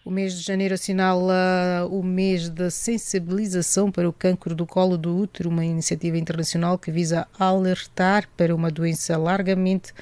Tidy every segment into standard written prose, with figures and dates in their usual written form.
O mês de janeiro assinala o mês da sensibilização para o cancro do colo do útero, uma iniciativa internacional que visa alertar para uma doença largamente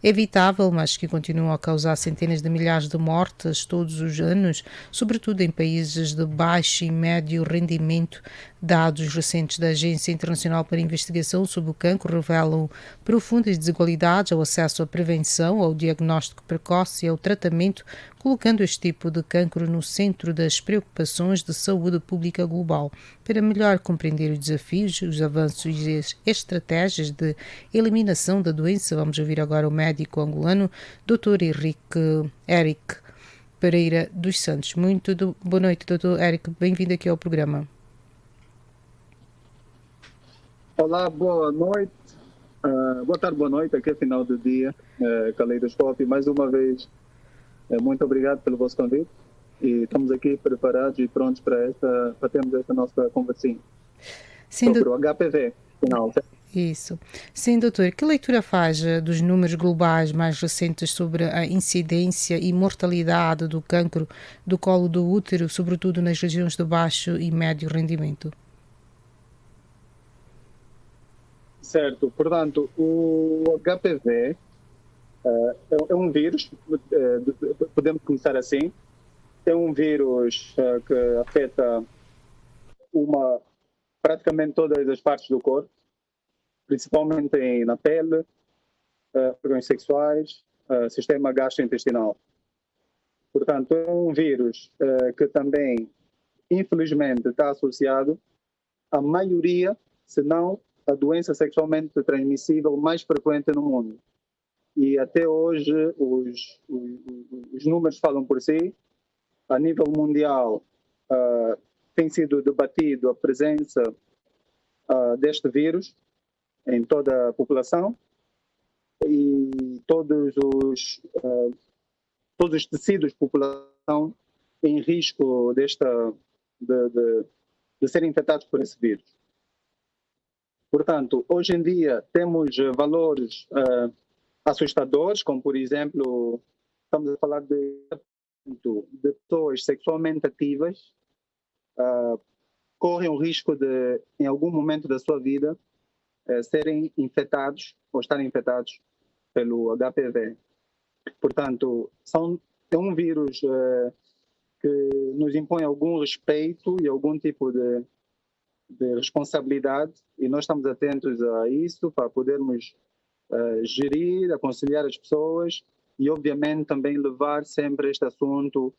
evitável, mas que continua a causar centenas de milhares de mortes todos os anos, sobretudo em países de baixo e médio rendimento. Dados recentes da Agência Internacional para a Investigação sobre o Cancro revelam profundas desigualdades ao acesso à prevenção, ao diagnóstico precoce e ao tratamento, colocando este tipo de cancro no centro das preocupações de saúde pública global. Para melhor compreender os desafios, os avanços e as estratégias de eliminação da doença, vamos ouvir agora o médico angolano, Dr. Eric Pereira dos Santos. Muito boa noite, Dr. Eric. Bem-vindo aqui ao programa. Olá, boa noite. Boa tarde, boa noite. Aqui é final do dia, Caleidoscópio. Mais uma vez, muito obrigado pelo vosso convite. E estamos aqui preparados e prontos para termos esta nossa conversinha sobre o HPV. Final. Isso. Sim, doutor. Que leitura faz dos números globais mais recentes sobre a incidência e mortalidade do cancro do colo do útero, sobretudo nas regiões de baixo e médio rendimento? Certo. Portanto, o HPV é um vírus, podemos começar assim. É um vírus que afeta praticamente todas as partes do corpo, principalmente na pele, órgãos sexuais, sistema gastrointestinal. Portanto, é um vírus que também, infelizmente, está associado à maioria, se não a doença sexualmente transmissível mais frequente no mundo. E até hoje os números falam por si. A nível mundial tem sido debatido a presença deste vírus em toda a população e todos os tecidos de população em risco de serem infectados por esse vírus. Portanto, hoje em dia temos valores assustadores, como por exemplo, estamos a falar de pessoas sexualmente ativas correm o risco de, em algum momento da sua vida, serem infectados ou estarem infectados pelo HPV. Portanto, é um vírus que nos impõe algum respeito e algum tipo de responsabilidade, e nós estamos atentos a isso para podermos gerir, aconselhar as pessoas e, obviamente, também levar sempre este assunto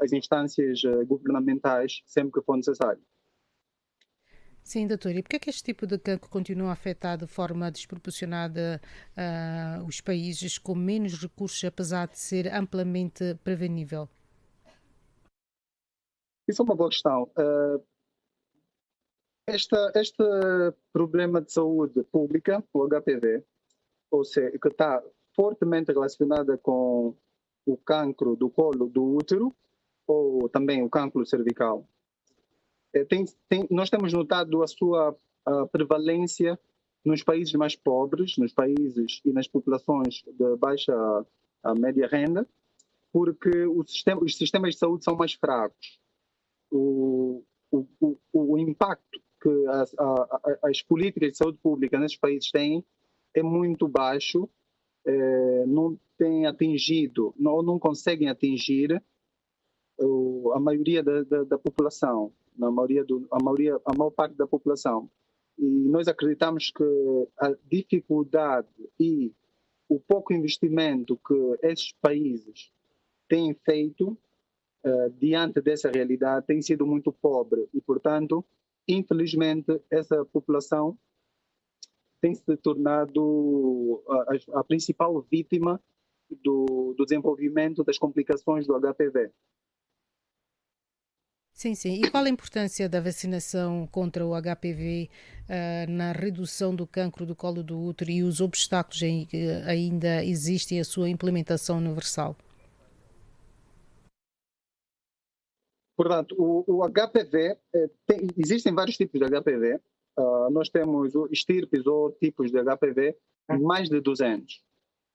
às instâncias governamentais, sempre que for necessário. Sim, doutor. E por que é que este tipo de cancro continua a afetar de forma desproporcionada os países com menos recursos, apesar de ser amplamente prevenível? Isso é uma boa questão. Este problema de saúde pública, o HPV, ou seja, que está fortemente relacionada com o cancro do colo do útero ou também o cancro cervical. Nós temos notado a sua prevalência nos países mais pobres, nos países e nas populações de baixa a média renda, porque os sistemas de saúde são mais fracos. O impacto que as políticas de saúde pública nesses países têm é muito baixo, não tem atingido, não conseguem atingir a maioria da população, a maior parte da população. E nós acreditamos que a dificuldade e o pouco investimento que esses países têm feito diante dessa realidade tem sido muito pobre e, portanto, infelizmente, essa população tem se tornado a principal vítima do desenvolvimento das complicações do HPV. Sim, sim. E qual a importância da vacinação contra o HPV na redução do cancro do colo do útero e os obstáculos que ainda existem à sua implementação universal? Portanto, o HPV, existem vários tipos de HPV. Nós temos estirpes ou tipos de HPV, mais de 200.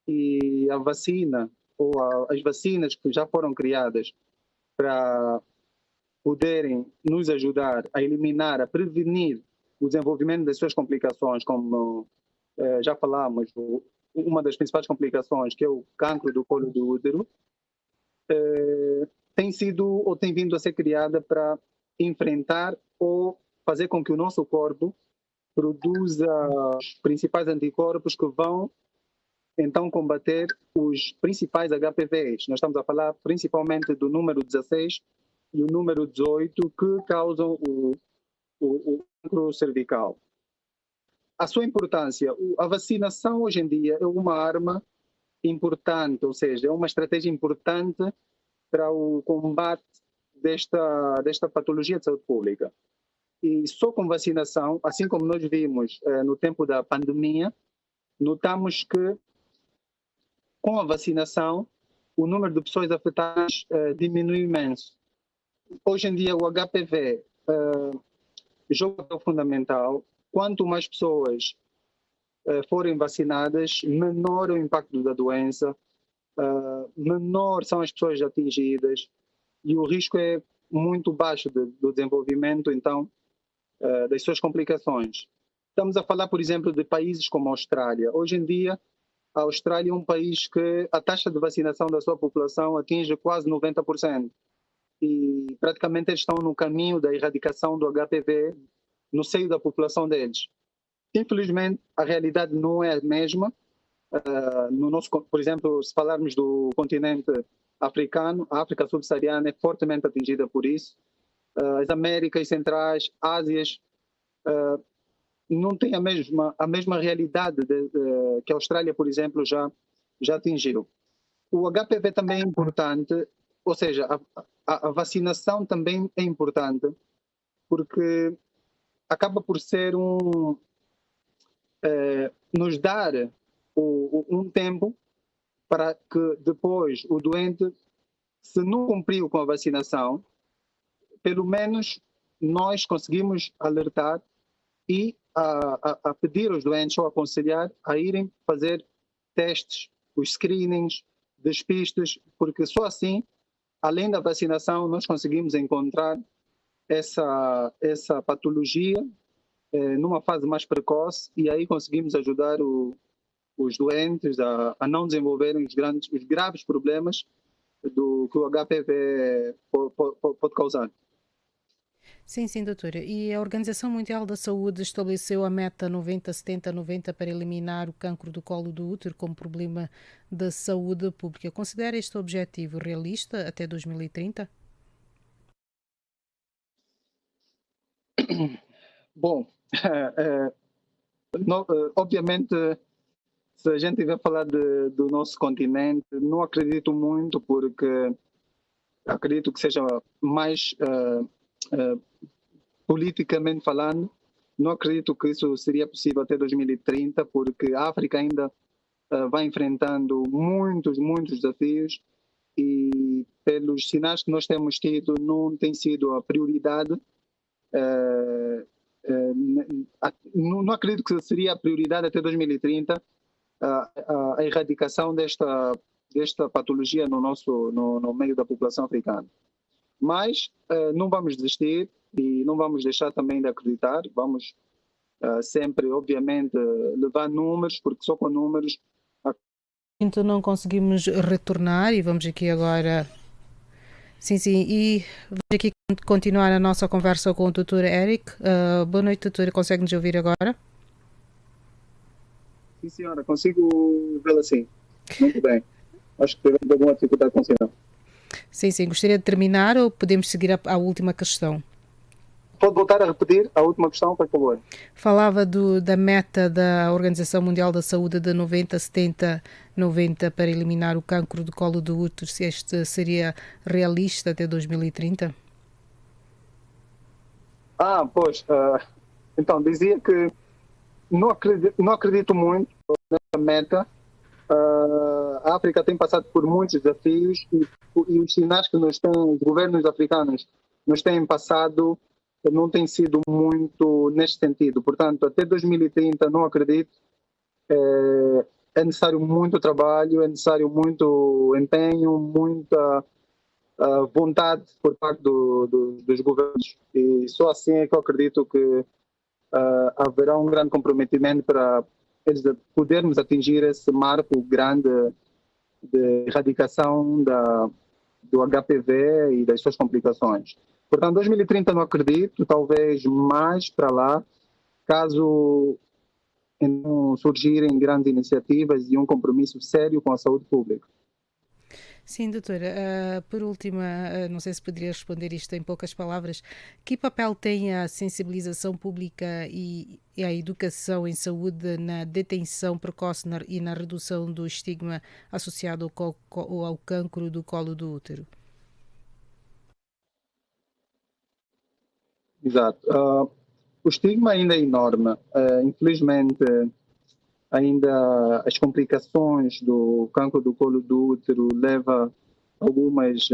E a vacina, ou as vacinas que já foram criadas para poderem nos ajudar a eliminar, a prevenir o desenvolvimento das suas complicações, como já falamos, uma das principais complicações, que é o cancro do colo do útero, tem sido ou tem vindo a ser criada para enfrentar ou fazer com que o nosso corpo produza os principais anticorpos que vão então combater os principais HPVs. Nós estamos a falar principalmente do número 16 e o número 18, que causam o cancro cervical. A sua importância, a vacinação hoje em dia é uma arma importante, ou seja, é uma estratégia importante para o combate desta patologia de saúde pública. E só com vacinação, assim como nós vimos no tempo da pandemia, notamos que com a vacinação o número de pessoas afetadas diminui imenso. Hoje em dia o HPV joga um papel fundamental. Quanto mais pessoas forem vacinadas, menor é o impacto da doença, menor são as pessoas atingidas e o risco é muito baixo do desenvolvimento, então, das suas complicações. Estamos a falar, por exemplo, de países como a Austrália. Hoje em dia, a Austrália é um país que a taxa de vacinação da sua população atinge quase 90%. E praticamente eles estão no caminho da erradicação do HPV no seio da população deles. Infelizmente, a realidade não é a mesma. No nosso, por exemplo, se falarmos do continente africano, a África subsaariana é fortemente atingida por isso. As Américas Centrais, Ásias, não têm a mesma realidade que a Austrália, por exemplo, já atingiu. O HPV também é importante, ou seja, a vacinação também é importante, porque acaba por ser nos dar um tempo para que depois o doente, se não cumpriu com a vacinação, pelo menos nós conseguimos alertar e a pedir aos doentes ou aconselhar a irem fazer testes, os screenings, despistes, porque só assim, além da vacinação, nós conseguimos encontrar essa patologia numa fase mais precoce e aí conseguimos ajudar os doentes a não desenvolverem os graves problemas que o HPV pode causar. Sim, sim, doutora. E a Organização Mundial da Saúde estabeleceu a meta 90-70-90 para eliminar o cancro do colo do útero como problema da saúde pública. Considera este objetivo realista até 2030? Bom, obviamente, se a gente estiver a falar do nosso continente, não acredito muito, porque acredito que seja mais politicamente falando, não acredito que isso seria possível até 2030, porque a África ainda vai enfrentando muitos desafios e pelos sinais que nós temos tido não tem sido a prioridade. Não acredito que seria a prioridade até 2030 a erradicação desta patologia no meio da população africana. Mas não vamos desistir e não vamos deixar também de acreditar. Vamos sempre, obviamente, levar números, porque só com números... Então não conseguimos retornar e vamos aqui agora... Sim, e vamos aqui continuar a nossa conversa com o Dr. Eric. Boa noite, doutor. Consegue nos ouvir agora? Sim, senhora. Consigo vê-la sim. Muito bem. Acho que tivemos alguma dificuldade com o sinal. Sim. Gostaria de terminar ou podemos seguir à última questão? Pode voltar a repetir a última questão, por favor? Falava da meta da Organização Mundial da Saúde de 90-70-90 para eliminar o cancro do colo do útero, se este seria realista até 2030? Pois. Então, dizia que não acredito muito nessa meta. A África tem passado por muitos desafios e os sinais que os governos africanos nos têm passado não tem sido muito neste sentido. Portanto, até 2030 não acredito. É necessário muito trabalho, é necessário muito empenho, muita vontade por parte dos governos. E só assim é que eu acredito que haverá um grande comprometimento para eles podermos atingir esse marco grande de erradicação do HPV e das suas complicações. Portanto, 2030 não acredito, talvez mais para lá, caso então surgirem grandes iniciativas e um compromisso sério com a saúde pública. Sim, doutora. Por último, não sei se poderia responder isto em poucas palavras. Que papel tem a sensibilização pública e a educação em saúde na detenção precoce e na redução do estigma associado ao cancro do colo do útero? Exato. O estigma ainda é enorme. Infelizmente, ainda as complicações do cancro do colo do útero leva a algumas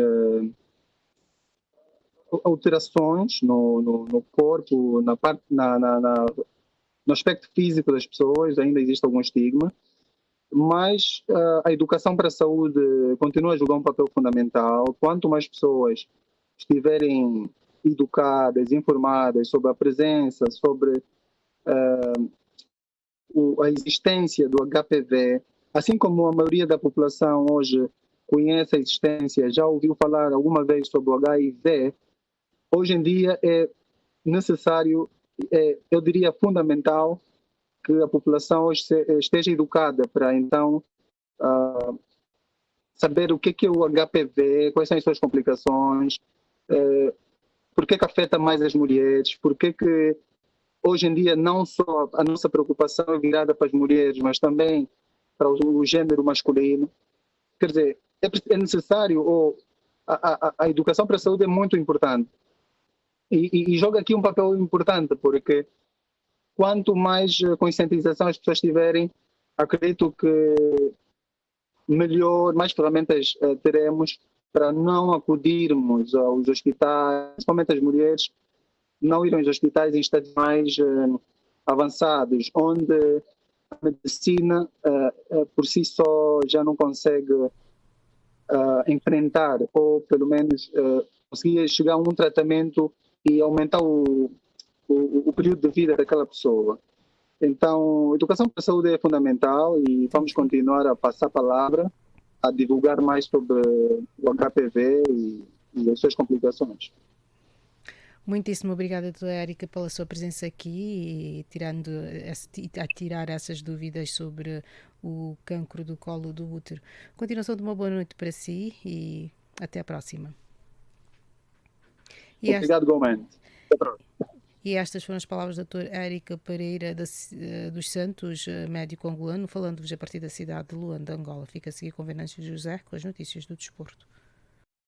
alterações no corpo, no aspecto físico das pessoas, ainda existe algum estigma, mas a educação para a saúde continua a jogar um papel fundamental. Quanto mais pessoas estiverem educadas, informadas sobre a presença, sobre a existência do HPV, assim como a maioria da população hoje conhece a existência, já ouviu falar alguma vez sobre o HIV, hoje em dia é necessário, eu diria fundamental, que a população hoje esteja educada para então saber o que é o HPV, quais são as suas complicações, por que afeta mais as mulheres, por que hoje em dia não só a nossa preocupação é virada para as mulheres, mas também para o gênero masculino. Quer dizer, é necessário, a educação para a saúde é muito importante. E joga aqui um papel importante, porque quanto mais conscientização as pessoas tiverem, acredito que melhor, mais ferramentas teremos para não acudirmos aos hospitais, principalmente as mulheres, não irem aos hospitais em estados mais avançados, onde a medicina por si só já não consegue enfrentar, ou pelo menos conseguir chegar a um tratamento e aumentar o período de vida daquela pessoa. Então, educação para a saúde é fundamental e vamos continuar a passar a palavra, a divulgar mais sobre o HPV e as suas complicações. Muitíssimo obrigada, doutora Érica, pela sua presença aqui e a tirar essas dúvidas sobre o cancro do colo do útero. Continuação de uma boa noite para si e até a próxima. Obrigado, igualmente. Até a próxima. E estas foram as palavras da doutora Érica Pereira dos Santos, médico angolano, falando-vos a partir da cidade de Luanda, Angola. Fica a seguir com Venâncio José com as notícias do desporto.